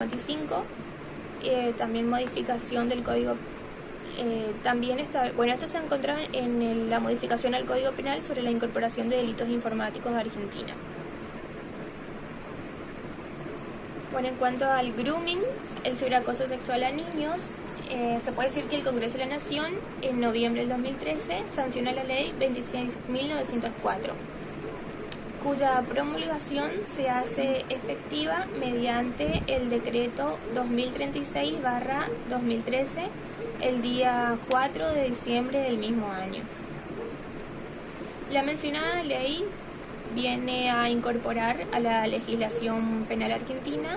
25, también modificación del código, también está, bueno, esto se encuentra en la modificación al Código Penal sobre la incorporación de delitos informáticos de Argentina. Bueno, en cuanto al grooming, el ciberacoso sexual a niños, se puede decir que el Congreso de la Nación, en noviembre del 2013, sanciona la ley 26.904, cuya promulgación se hace efectiva mediante el decreto 2036/2013, el día 4 de diciembre del mismo año. La mencionada ley viene a incorporar a la legislación penal argentina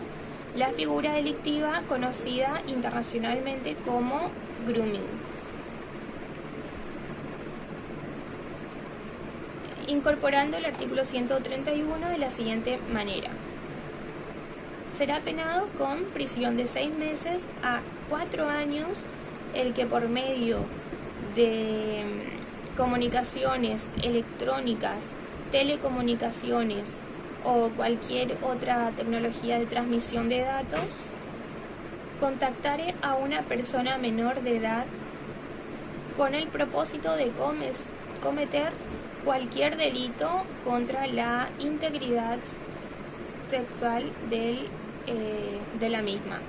la figura delictiva conocida internacionalmente como grooming, incorporando el artículo 131 de la siguiente manera: será penado con prisión de 6 meses a 4 años el que por medio de comunicaciones electrónicas, telecomunicaciones o cualquier otra tecnología de transmisión de datos contactare a una persona menor de edad con el propósito de cometer cualquier delito contra la integridad sexual de la misma.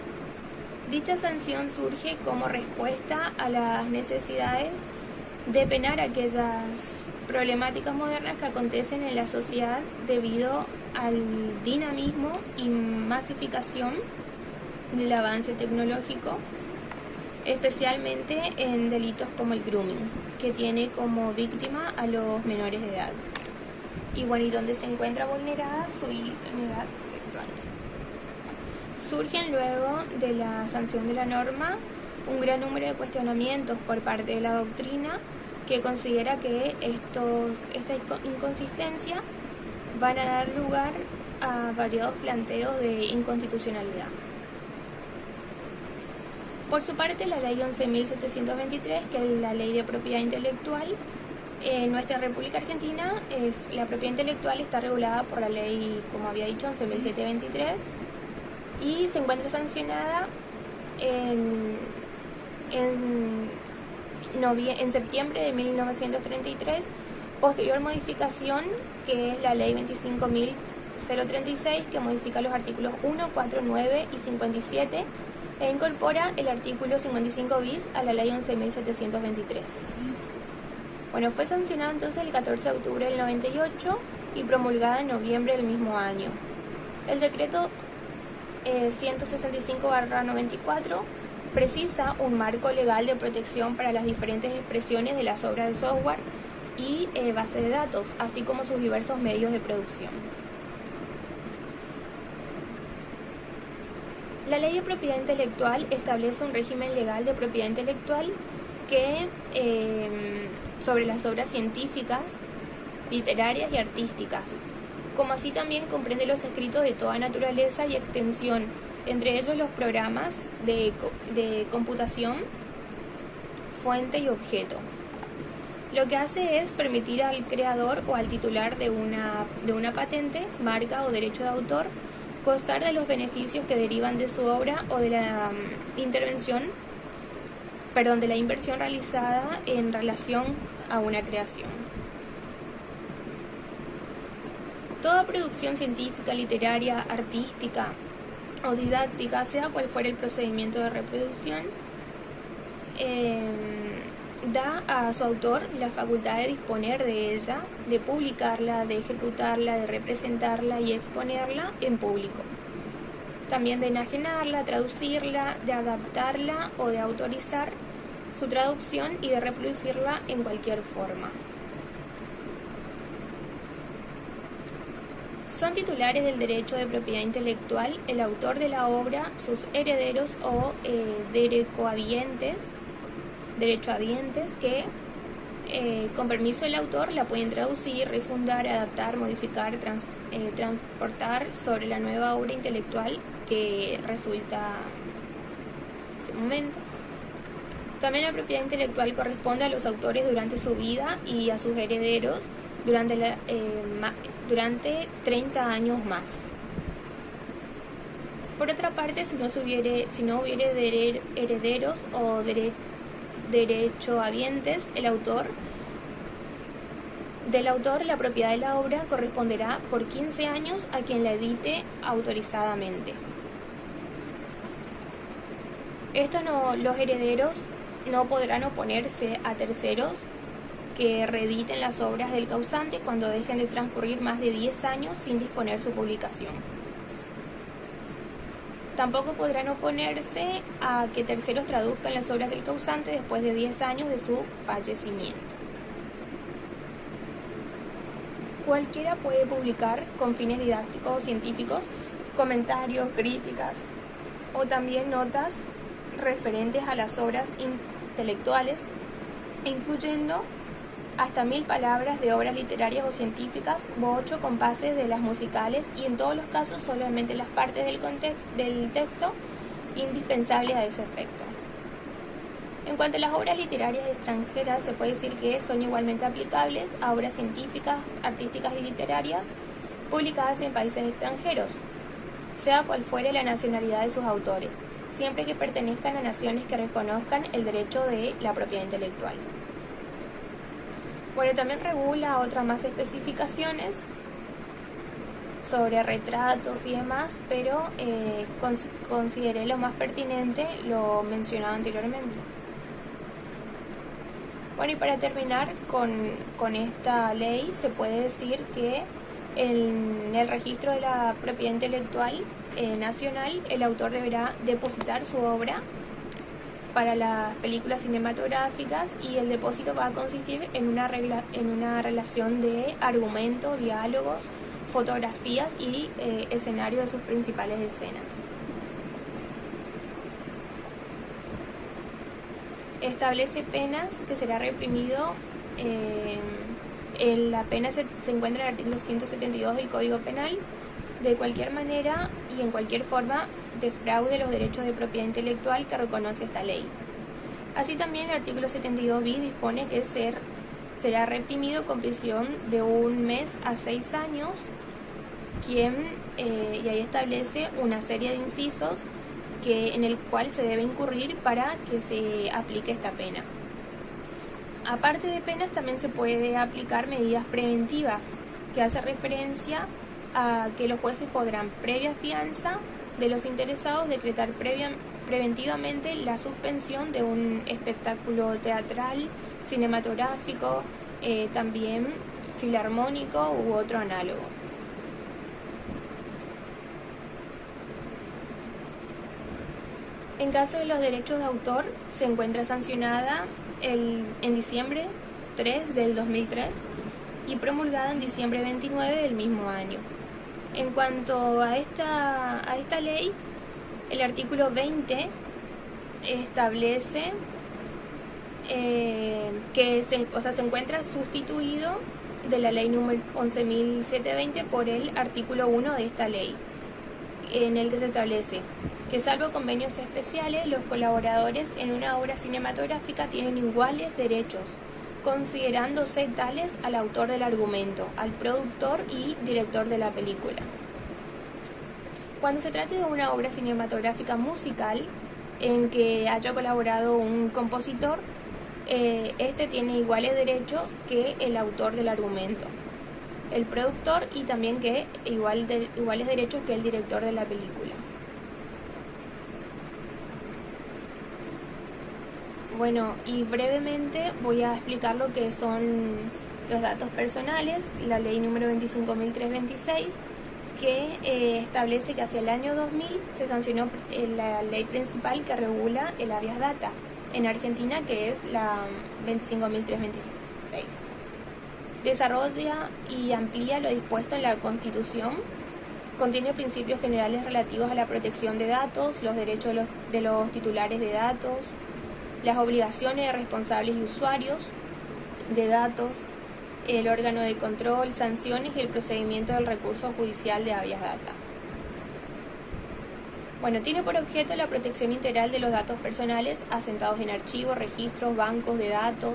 Dicha sanción surge como respuesta a las necesidades de penar aquellas problemáticas modernas que acontecen en la sociedad debido al dinamismo y masificación del avance tecnológico, especialmente en delitos como el grooming, que tiene como víctima a los menores de edad, y bueno, y donde se encuentra vulnerada su intimidad sexual. Surgen luego de la sanción de la norma un gran número de cuestionamientos por parte de la doctrina, que considera que esta inconsistencia van a dar lugar a variados planteos de inconstitucionalidad. Por su parte, la ley 11.723, que es la ley de propiedad intelectual, en nuestra República Argentina, la propiedad intelectual está regulada por la ley, como había dicho, 11.723, y se encuentra sancionada en septiembre de 1933, posterior modificación, que es la ley 25.036, que modifica los artículos 1, 4, 9 y 57, e incorpora el artículo 55 bis a la ley 11.723. Bueno, fue sancionada entonces el 14 de octubre del 98 y promulgada en noviembre del mismo año. El decreto 165/94 precisa un marco legal de protección para las diferentes expresiones de las obras de software y base de datos, así como sus diversos medios de producción. La ley de propiedad intelectual establece un régimen legal de propiedad intelectual que sobre las obras científicas, literarias y artísticas, como así también comprende los escritos de toda naturaleza y extensión, entre ellos los programas de computación, fuente y objeto. Lo que hace es permitir al creador o al titular de una patente, marca o derecho de autor gozar de los beneficios que derivan de su obra o de la inversión realizada en relación a una creación. Toda producción científica, literaria, artística o didáctica, sea cual fuera el procedimiento de reproducción, da a su autor la facultad de disponer de ella, de publicarla, de ejecutarla, de representarla y exponerla en público. También de enajenarla, traducirla, de adaptarla o de autorizar su traducción y de reproducirla en cualquier forma. Son titulares del derecho de propiedad intelectual el autor de la obra, sus herederos o derechohabientes que, con permiso del autor, la pueden traducir, refundar, adaptar, modificar, transportar sobre la nueva obra intelectual que resulta en ese momento. También la propiedad intelectual corresponde a los autores durante su vida y a sus herederos durante 30 años más. Por otra parte, si no hubiere herederos o derechohabientes, del autor la propiedad de la obra corresponderá por 15 años a quien la edite autorizadamente. Los herederos no podrán oponerse a terceros que reediten las obras del causante cuando dejen de transcurrir más de 10 años sin disponer su publicación. Tampoco podrán oponerse a que terceros traduzcan las obras del causante después de 10 años de su fallecimiento. Cualquiera puede publicar con fines didácticos o científicos comentarios, críticas o también notas referentes a las obras intelectuales, incluyendo hasta 1000 palabras de obras literarias o científicas u 8 compases de las musicales, y en todos los casos solamente las partes del texto indispensables a ese efecto. En cuanto a las obras literarias extranjeras, se puede decir que son igualmente aplicables a obras científicas, artísticas y literarias publicadas en países extranjeros, sea cual fuere la nacionalidad de sus autores, siempre que pertenezcan a naciones que reconozcan el derecho de la propiedad intelectual. Bueno, también regula otras más especificaciones sobre retratos y demás, pero consideré lo más pertinente lo mencionado anteriormente. Bueno, y para terminar con esta ley, se puede decir que en el registro de la propiedad intelectual nacional, el autor deberá depositar su obra para las películas cinematográficas, y el depósito va a consistir en una relación de argumentos, diálogos, fotografías y escenarios de sus principales escenas. Establece penas que será reprimido. La pena se encuentra en el artículo 172 del Código Penal. De cualquier manera y en cualquier forma defraude los derechos de propiedad intelectual que reconoce esta ley. Así también el artículo 72 bis dispone que será reprimido con prisión de 1 mes a 6 años, y ahí establece una serie de incisos en el cual se debe incurrir para que se aplique esta pena. Aparte de penas, también se puede aplicar medidas preventivas, que hace referencia a que los jueces podrán, previa fianza de los interesados, decretar preventivamente la suspensión de un espectáculo teatral, cinematográfico, también filarmónico u otro análogo. En caso de los derechos de autor, se encuentra sancionada en diciembre 3 del 2003 y promulgada en diciembre 29 del mismo año. En cuanto a esta ley, el artículo 20 establece que se encuentra sustituido de la ley número 11.720 por el artículo 1 de esta ley, en el que se establece que, salvo convenios especiales, los colaboradores en una obra cinematográfica tienen iguales derechos, considerándose tales al autor del argumento, al productor y director de la película. Cuando se trate de una obra cinematográfica musical en que haya colaborado un compositor, este tiene iguales derechos que el autor del argumento, el productor, y también iguales derechos que el director de la película. Bueno, y brevemente voy a explicar lo que son los datos personales. La ley número 25.326, que establece que hacia el año 2000 se sancionó la ley principal que regula el habeas data en Argentina, que es la 25.326. Desarrolla y amplía lo dispuesto en la Constitución. Contiene principios generales relativos a la protección de datos, los derechos de los titulares de datos, las obligaciones de responsables y usuarios de datos, el órgano de control, sanciones y el procedimiento del recurso judicial de habeas data. Bueno, tiene por objeto la protección integral de los datos personales asentados en archivos, registros, bancos de datos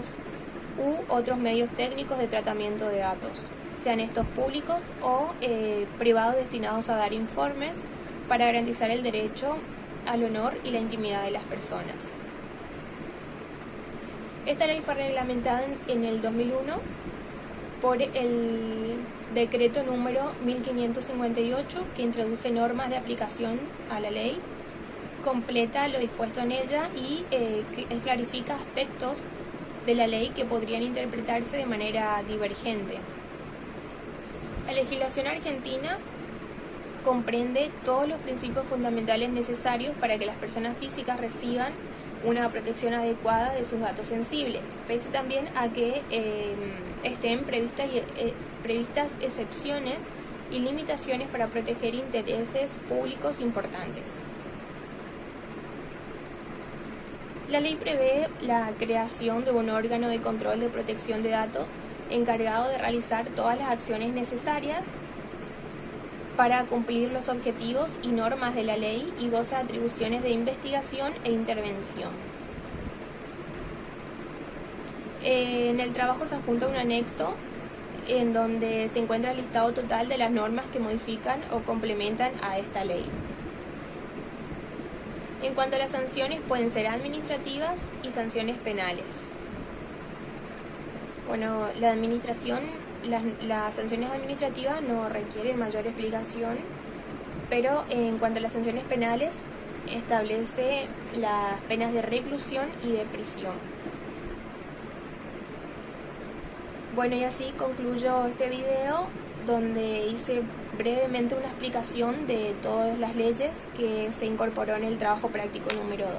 u otros medios técnicos de tratamiento de datos, sean estos públicos o privados, destinados a dar informes, para garantizar el derecho al honor y la intimidad de las personas. Esta ley fue reglamentada en el 2001 por el decreto número 1558, que introduce normas de aplicación a la ley, completa lo dispuesto en ella y clarifica aspectos de la ley que podrían interpretarse de manera divergente. La legislación argentina comprende todos los principios fundamentales necesarios para que las personas físicas reciban una protección adecuada de sus datos sensibles, pese también a que estén previstas excepciones y limitaciones para proteger intereses públicos importantes. La ley prevé la creación de un órgano de control de protección de datos encargado de realizar todas las acciones necesarias para cumplir los objetivos y normas de la ley y goza de atribuciones de investigación e intervención. En el trabajo se adjunta un anexo en donde se encuentra el listado total de las normas que modifican o complementan a esta ley. En cuanto a las sanciones, pueden ser administrativas y sanciones penales. Bueno, las sanciones administrativas no requieren mayor explicación, pero en cuanto a las sanciones penales, establece las penas de reclusión y de prisión. Bueno, y así concluyo este video, donde hice brevemente una explicación de todas las leyes que se incorporó en el trabajo práctico número 2.